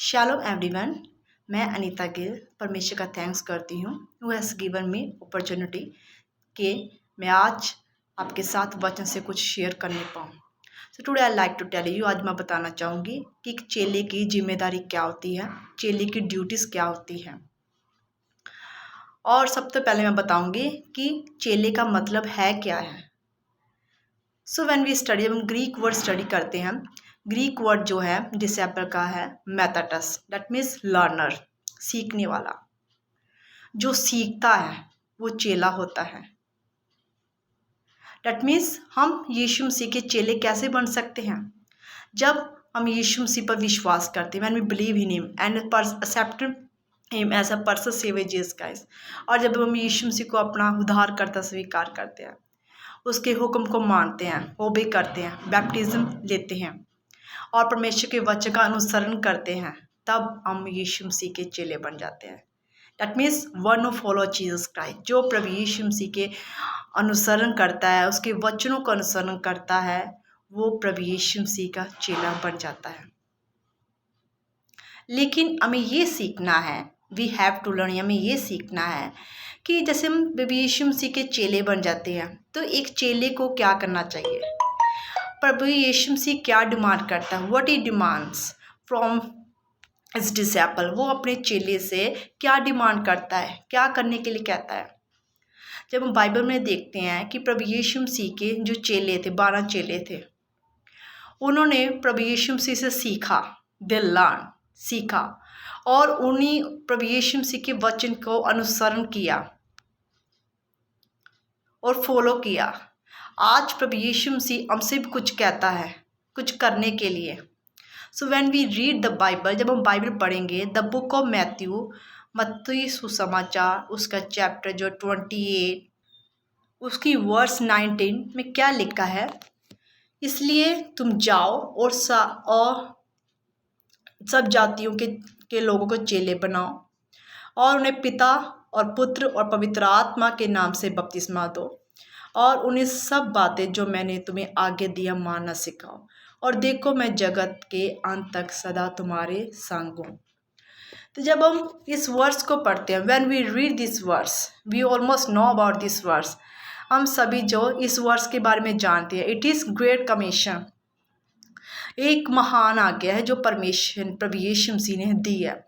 Shalom everyone, मैं अनीता गिल परमेश्वर का थैंक्स करती हूँ who has given me opportunity कि मैं आज आपके साथ वचन से कुछ शेयर करने पाऊँ। So today I like to tell you, आज मैं बताना चाहूँगी कि एक चेले की जिम्मेदारी क्या होती है, चेले की ड्यूटीज़ क्या होती है। और सबसे पहले मैं बताऊँगी कि चेले का मतलब है क्या है। सो व्हेन वी स्टडी, हम ग्रीक वर्ड स्टडी करते हैं। ग्रीक वर्ड जो है डिसेबल का है मैथाटस, दैट मीन्स लर्नर, सीखने वाला। जो सीखता है वो चेला होता है। दैट मीन्स हम यीशु मसीह के चेले कैसे बन सकते हैं? जब हम यीशु मसीह पर विश्वास करते हैं, when we believe in him and accept him as a person saviour Jesus Christ. और जब हम यीशु मसीह को अपना उद्धारकर्ता स्वीकार करते हैं, उसके हुक्म को मानते हैं, ओबे करते हैं, बैप्टिज्म लेते हैं और परमेश्वर के वचन का अनुसरण करते हैं, तब हम यीशु मसीह के चेले बन जाते हैं। That means one who follow Jesus Christ, जो प्रभु यीशु मसीह के अनुसरण करता है, उसके वचनों का अनुसरण करता है, वो प्रभु यीशु मसीह का चेला बन जाता है। लेकिन हमें ये सीखना है, वी हैव टू लर्न, हमें ये सीखना है कि जैसे हम प्रभु यीशु मसीह के चेले बन जाते हैं तो एक चेले को क्या करना चाहिए। प्रभु यीशु मसीह क्या डिमांड करता है, what he demands from his disciple, वो अपने चेले से क्या डिमांड करता है, क्या करने के लिए कहता है। जब हम बाइबल में देखते हैं कि प्रभु यीशु मसीह के जो चेले थे, 12 चेले थे, उन्होंने प्रभु यीशु मसीह से सीखा, दे लर्न, सीखा और उन्हीं प्रभु यीशु मसीह के वचन को अनुसरण किया और फॉलो किया। आज प्रभु यीशु मसीह हमसे भी कुछ कहता है, कुछ करने के लिए। So when we read the Bible, जब हम बाइबल पढ़ेंगे, द बुक ऑफ मैथ्यू, मत्ती सुसमाचार, उसका चैप्टर जो 28, उसकी वर्स 19 में क्या लिखा है, इसलिए तुम जाओ और सब जातियों के लोगों को चेले बनाओ और उन्हें पिता और पुत्र और पवित्र आत्मा के नाम से बपतिस्मा दो और उन्हें सब बातें जो मैंने तुम्हें आगे दिया मानना सिखाओ, और देखो मैं जगत के अंत तक सदा तुम्हारे संग हूँ। तो जब हम इस वर्स को पढ़ते हैं, when we read this verse, we almost know about this verse, हम सभी जो इस वर्स के बारे में जानते हैं, इट इज़ ग्रेट कमीशन, एक महान आज्ञा है जो प्रभु यीशु मसीह ने दी है।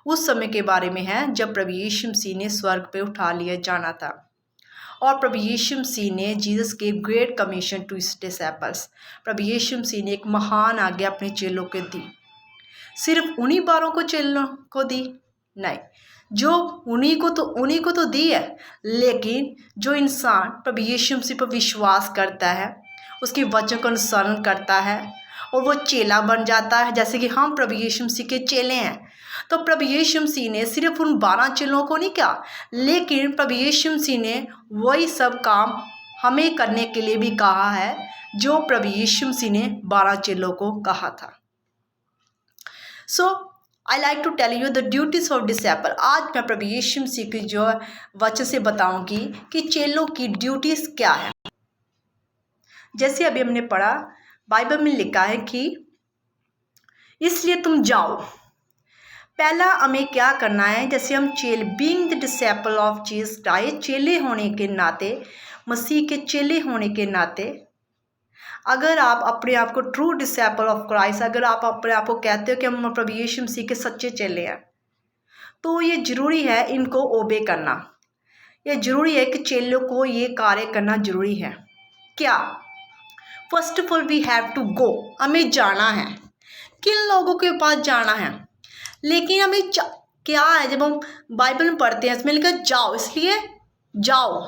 उस समय के बारे में है जब प्रभु यीशु मसीह ने स्वर्ग पे उठा लिया जाना था और प्रभु यीशु मसीह ने जीसस के great commission to his disciples, प्रभु यीशु मसीह ने एक महान आज्ञा अपने चेलों को दी। सिर्फ उन्हीं 12 को चेलों को दी नहीं, जो उन्हीं को तो दी है, लेकिन जो इंसान प्रभु यीशु मसीह पर विश्वास करता है, उसके वचन का अनुसरण करता है और वो चेला बन जाता है, जैसे कि हम प्रभु यीशु मसीह के चेले हैं। तो प्रभु यीशु मसीह ने सिर्फ उन 12 चेलों को नहीं किया, लेकिन प्रभु यीशु मसीह ने वही सब काम हमें करने के लिए भी कहा है जो प्रभु यीशु मसीह ने 12 चेलों को कहा था। So I like to tell you the duties of disciple. आज मैं प्रभु यीशु मसीह की जो वचन से बताऊंगी कि चेलों की ड्यूटीज क्या है। जैसे अभी हमने पढ़ा, बाइबल में लिखा है कि इसलिए तुम जाओ। पहला हमें क्या करना है, जैसे हम being the disciple of Jesus Christ, चेले होने के नाते, मसीह के चेले होने के नाते, अगर आप अपने आप को ट्रू डिसिपल ऑफ क्राइस्ट, अगर आप अपने आप को कहते हो कि हम प्रभु यीशु मसीह के सच्चे चेले हैं, तो ये जरूरी है इनको ओबे करना। ये जरूरी है कि चेलों को ये कार्य करना जरूरी है। क्या? First of all we have to go, हमें जाना है। किन लोगों के पास जाना है? लेकिन हमें क्या है, जब हम बाइबल में पढ़ते हैं इसमें लिखा जाओ, इसलिए जाओ,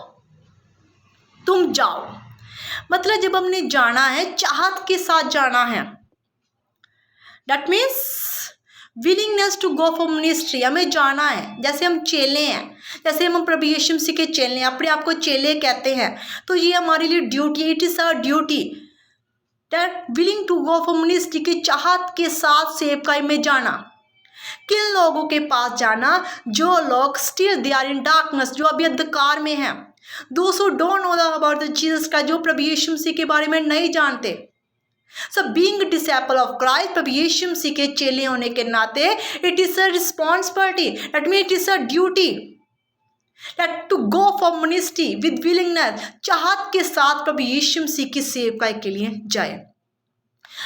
तुम जाओ, मतलब जब हमने जाना है, चाहत के साथ जाना है। That means willingness to go for ministry, हमें जाना है। जैसे हम चेले हैं, जैसे हम प्रभु यीशु मसीह के चेले हैं, अपने आप को चेले कहते हैं, तो ये हमारे लिए duty, it is our duty that willing to go for ministry, की चाहत के साथ सेवकाई में जाना। किन लोगों के पास जाना? जो लोग still they are in darkness, जो अभी अंधकार में हैं, those who don't know about the Jesus का, जो प्रभु यीशु मसीह के बारे में नहीं जानते, so being disciple of Christ, प्रभु यीशु मसीह के चेले होने के नाते it is a responsibility, that mean it is a duty that to go for ministry with willingness, चाहत के साथ प्रभु यीशु मसीह की सेवकाई के लिए जाए।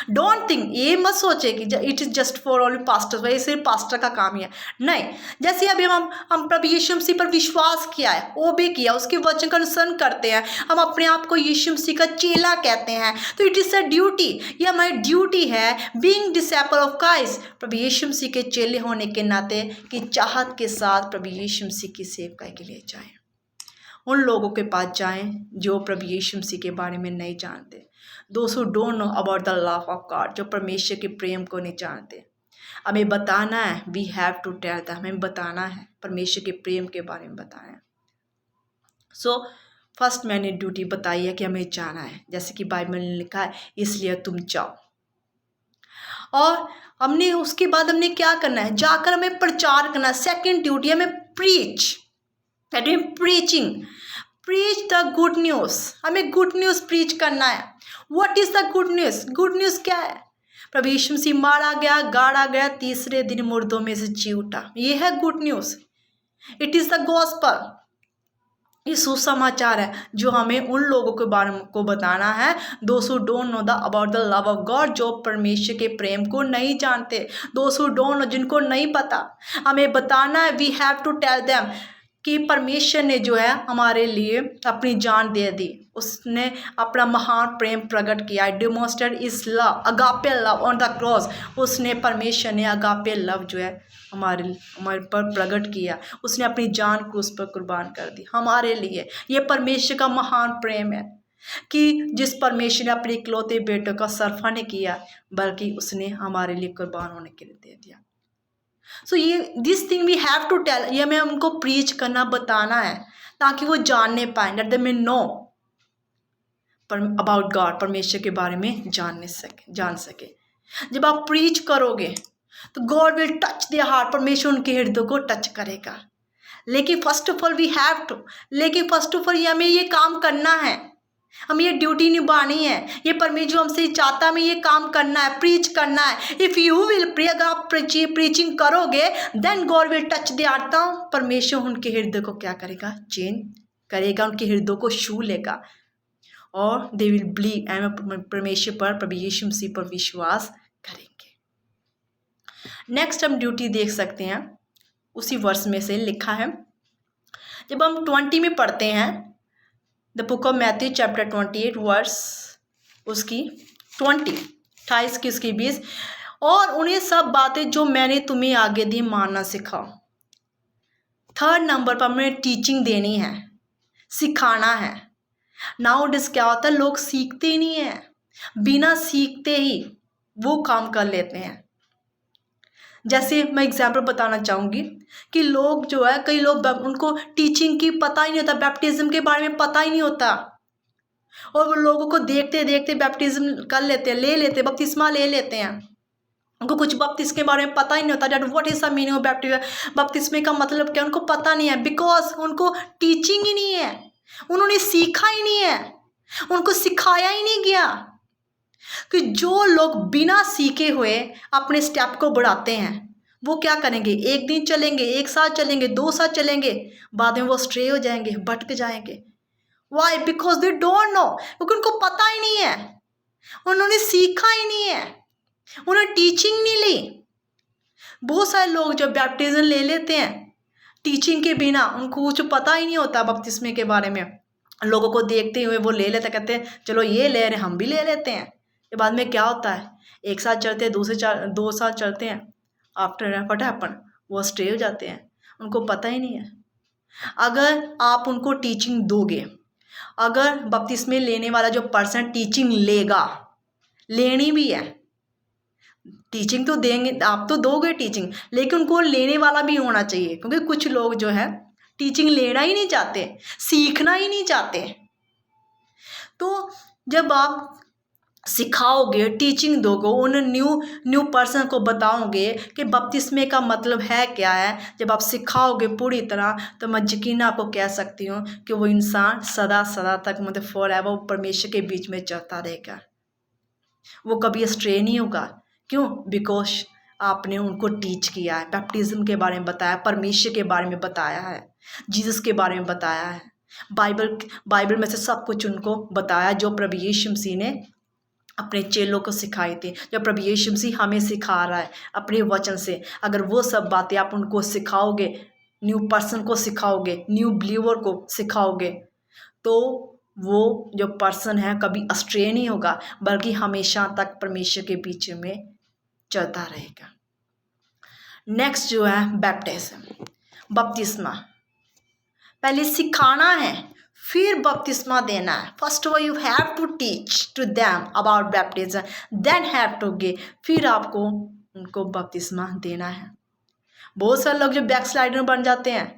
डोंट थिंक, ये मत सोचे कि it is just for only pastor, ये सिर्फ पास्टर का काम ही है। नहीं, जैसे अभी हम प्रभु यीशु मसीह पर विश्वास किया है, वो भी किया, उसके वचन का अनुसरण करते हैं, हम अपने आप को यीशु मसीह का चेला कहते हैं, तो इट इज अ ड्यूटी, ये हमारी ड्यूटी है बीइंग डिसाइपल ऑफ क्राइस्ट, प्रभु यीशु मसीह के चेले होने के नाते कि चाहत के साथ प्रभु यीशु मसीह की सेवकाई के लिए जाएं। उन लोगों के पास जाएं जो प्रभु यीशु मसीह के बारे में नहीं जानते, those who don't know about the love of God, जो परमेश्वर के प्रेम को नहीं जानते। हमें बताना है, we have to tell them, हमें बताना है, परमेश्वर के प्रेम के बारे में बताना है। सो फर्स्ट मैंने ड्यूटी बताई है कि हमें जाना है, जैसे कि बाइबल में लिखा है, इसलिए तुम जाओ। और हमने उसके बाद हमने क्या करना है, जाकर हमें प्रचार करना है। सेकेंड ड्यूटी हमें preach, that mean preaching, preach the good news, हमें गुड न्यूज़ प्रीच करना है। What is the good news? Good news क्या है? प्रभु यीशु मसीह मारा गया, गाड़ा गया, तीसरे दिन मुर्दों में से जी उठा, ये है good news, it is the gospel. ये सुसमाचार है जो हमें उन लोगों के बारे में को बताना है, those who don't know the about the love of God, जो परमेश्वर के प्रेम को नहीं जानते, दोज हू डोंट नो, जिनको नहीं पता, हमें बताना है। We have to tell them कि परमेश्वर ने जो है हमारे लिए अपनी जान दे दी, उसने अपना महान प्रेम प्रकट किया, demonstrate is love, agape love on the cross, उसने, परमेश्वर ने अगापे लव जो है हमारे पर प्रकट किया, उसने अपनी जान को उस पर कुर्बान कर दी हमारे लिए। ये परमेश्वर का महान प्रेम है कि जिस परमेश्वर ने अपने इकलौते बेटे का सरफा नहीं किया, बल्कि उसने हमारे लिए कुर्बान होने के लिए दे दिया। सो ये this thing we have to tell, ये हमें उनको प्रीच करना, बताना है, ताकि वो जानने पाए, that they may know about God, परमेश्वर के बारे में जान सके। जब आप प्रीच करोगे तो God will touch their heart, परमेश्वर उनके हृदय को टच करेगा। लेकिन first of all we have to, हमें ये काम करना है, हमें ये ड्यूटी निभानी है, ये परमेश्वर हमसे चाहता है, हमें ये काम करना है, प्रीच करना है। इफ़ यू विल प्रे, अगर आप प्रीचिंग करोगे, then God will touch the heart, परमेश्वर उनके हृदय को क्या करेगा, चेंज करेगा, उनके हृदय को छू लेगा, और दे विल बिलीव, एंड परमेश्वर पर, प्रभु यीशु मसीह पर विश्वास करेंगे। नेक्स्ट हम ड्यूटी देख सकते हैं, उसी वर्ष में से लिखा है, जब हम 20 में पढ़ते हैं, the book of Matthew chapter 28 verse उसकी 28 की उसकी 20, और उन्हें सब बातें जो मैंने तुम्हें आगे दी मानना सिखाओ। थर्ड नंबर पर हमें टीचिंग देनी है, सिखाना है। नाउ डिस क्या होता है, लोग सीखते ही नहीं है, बिना सीखते ही वो काम कर लेते हैं। जैसे मैं एग्जाम्पल बताना चाहूँगी कि लोग जो है, कई लोग उनको टीचिंग की पता ही नहीं होता, बैप्टिज्म के बारे में पता ही नहीं होता, और वो लोगों को देखते देखते बैप्टिज्म कर लेते हैं, ले लेते, बपतिस्मा ले लेते हैं, उनको कुछ बपतिस्मे के बारे में पता ही नहीं होता, that what is the meaning of baptism, बपतिस्मे का मतलब क्या, उनको पता नहीं है, बिकॉज उनको टीचिंग ही नहीं है, उन्होंने सीखा ही नहीं है, उनको सिखाया ही नहीं गया। कि जो लोग बिना सीखे हुए अपने स्टेप को बढ़ाते हैं, वो क्या करेंगे, एक दिन चलेंगे, एक साल चलेंगे, 2 साल चलेंगे, बाद में वो स्ट्रे हो जाएंगे, भटक जाएंगे। Why? Because they don't know, क्योंकि उनको पता ही नहीं है, उन्होंने सीखा ही नहीं है, उन्होंने टीचिंग नहीं ली। बहुत सारे लोग जब बैप्टिज्म ले लेते हैं टीचिंग के बिना, उनको कुछ पता ही नहीं होता बपतिस्मे के बारे में, लोगों को देखते हुए वो ले लेते, कहते हैं चलो ये ले रहे, हम भी ले लेते हैं। ये बाद में क्या होता है, 1 साल चलते हैं, 2 साल चलते हैं, आफ्टर व्हाट हैपन, वो स्टे हो जाते हैं, उनको पता ही नहीं है। अगर आप उनको टीचिंग दोगे, अगर बपतिस्मे लेने वाला जो पर्सन टीचिंग लेगा, लेनी भी है, टीचिंग तो देंगे, आप तो दोगे टीचिंग, लेकिन उनको लेने वाला भी होना चाहिए, क्योंकि कुछ लोग जो है टीचिंग लेना ही नहीं चाहते, सीखना ही नहीं चाहते। तो जब आप सिखाओगे, टीचिंग दोगे, उन न्यू पर्सन को बताओगे कि बपतिस्मे का मतलब है क्या है, जब आप सिखाओगे पूरी तरह, तो मैं यकीन आपको कह सकती हूँ कि वो इंसान सदा सदा तक, मतलब फॉर एवर परमेश्वर के बीच में चलता रहेगा। वो कभी स्ट्रे नहीं होगा। क्यों? बिकॉज आपने उनको टीच किया है, बैप्टिज्म के बारे में बताया, परमेश्वर के बारे में बताया है, जीसस के बारे में बताया है, बाइबल में से सब कुछ उनको बताया जो प्रभु यीशु मसीह ने अपने चेलों को सिखाई थी, जो प्रभु यीशु मसीह हमें सिखा रहा है अपने वचन से। अगर वो सब बातें आप उनको सिखाओगे, न्यू पर्सन को सिखाओगे, न्यू बिलीवर को सिखाओगे, तो वो जो पर्सन है कभी अस्ट्रे नहीं होगा, बल्कि हमेशा तक परमेश्वर के बीच में चलता रहेगा। नेक्स्ट जो है बैप्टिज्म, बपतिस्मा। पहले सिखाना है, फिर बपतिस्मा देना है। First of all you have to teach to them about baptism, then have to give, फिर आपको उनको बपतिस्मा देना है। बहुत सारे लोग जो बैक स्लाइडर बन जाते हैं,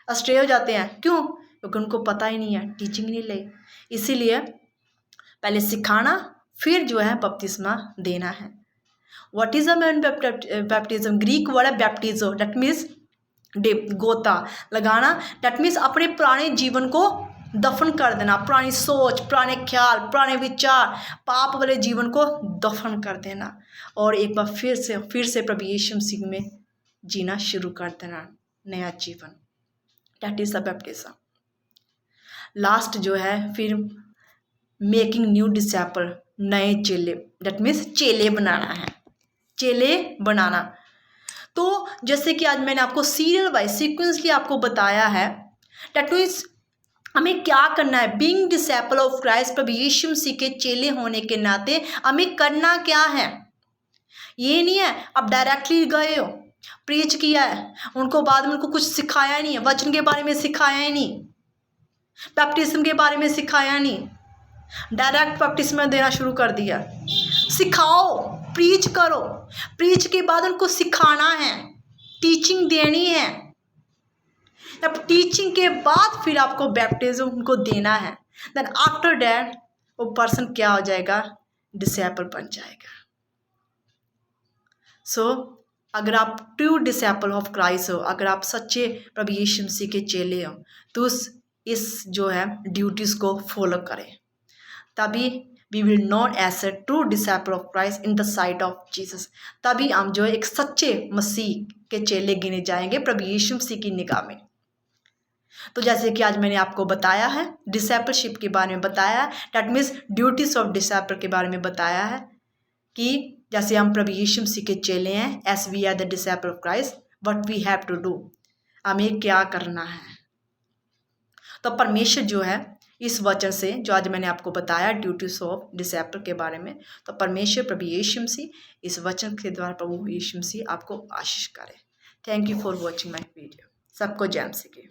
अस्ट्रे हो जाते हैं, क्यों? क्योंकि उनको पता ही नहीं है, टीचिंग नहीं ली। इसीलिए पहले सिखाना, फिर जो है बपतिस्मा देना है। What is a man baptism? Greek word है बैप्टिजो, दैट मीन्स डिप, गोता लगाना। दैट मीन्स अपने पुराने जीवन को दफन कर देना, पुरानी सोच, पुराने ख्याल, पुराने विचार, पाप वाले जीवन को दफन कर देना, और एक बार फिर से प्रभु यीशु मसीह में जीना शुरू कर देना, नया जीवन। That is the baptism. Last जो है फिर मेकिंग न्यू डिसाइपल, नए चेले, दैट मीन्स चेले बनाना है, चेले बनाना। तो जैसे कि आज मैंने आपको सीरियल वाइज सीक्वेंसली आपको बताया है, दैट मीन्स हमें क्या करना है। बीइंग डिसाइपल ऑफ क्राइस्ट, प्रभु यीशु मसीह के चेले होने के नाते हमें करना क्या है। ये नहीं है अब डायरेक्टली गए हो, प्रीच किया है, उनको बाद में उनको कुछ सिखाया नहीं है, वचन के बारे में सिखाया ही नहीं, बैप्टिज्म के बारे में सिखाया नहीं, डायरेक्ट बैप्टिज्म देना शुरू कर दिया। सिखाओ, प्रीच करो, प्रीच के बाद उनको सिखाना है, टीचिंग देनी है। अब टीचिंग के बाद फिर आपको बैप्टिज्म उनको देना है। देन आफ्टर दैट वो पर्सन क्या हो जाएगा? डिसाइपल बन जाएगा। सो अगर आप ट्रू डिसाइपल ऑफ क्राइस्ट हो, अगर आप सच्चे प्रभु यीशु मसीह के चेले हो, तो इस जो है ड्यूटीज़ को फॉलो करें, तभी we will not as a true disciple of Christ in the sight of Jesus. तभी हम जो है एक सच्चे मसीह के चेले गिने जाएंगे प्रभु यीशु मसीह की निगाह में। तो जैसे कि आज मैंने आपको बताया है, डिसाइपलशिप के बारे में बताया, that means duties of disciple के बारे में बताया है, कि जैसे हम प्रभु यीशु मसीह के चेले हैं, as we are the disciple of Christ, what we have to do, हमें क्या करना है। तो परमेश्वर जो है इस वचन से जो आज मैंने आपको बताया ड्यूटीज ऑफ डिसाइपल के बारे में, तो परमेश्वर प्रभु यीशु मसीह इस वचन के द्वारा प्रभु यीशु मसीह आपको आशीष करे। Thank you for watching my video. सबको जय मसीह की।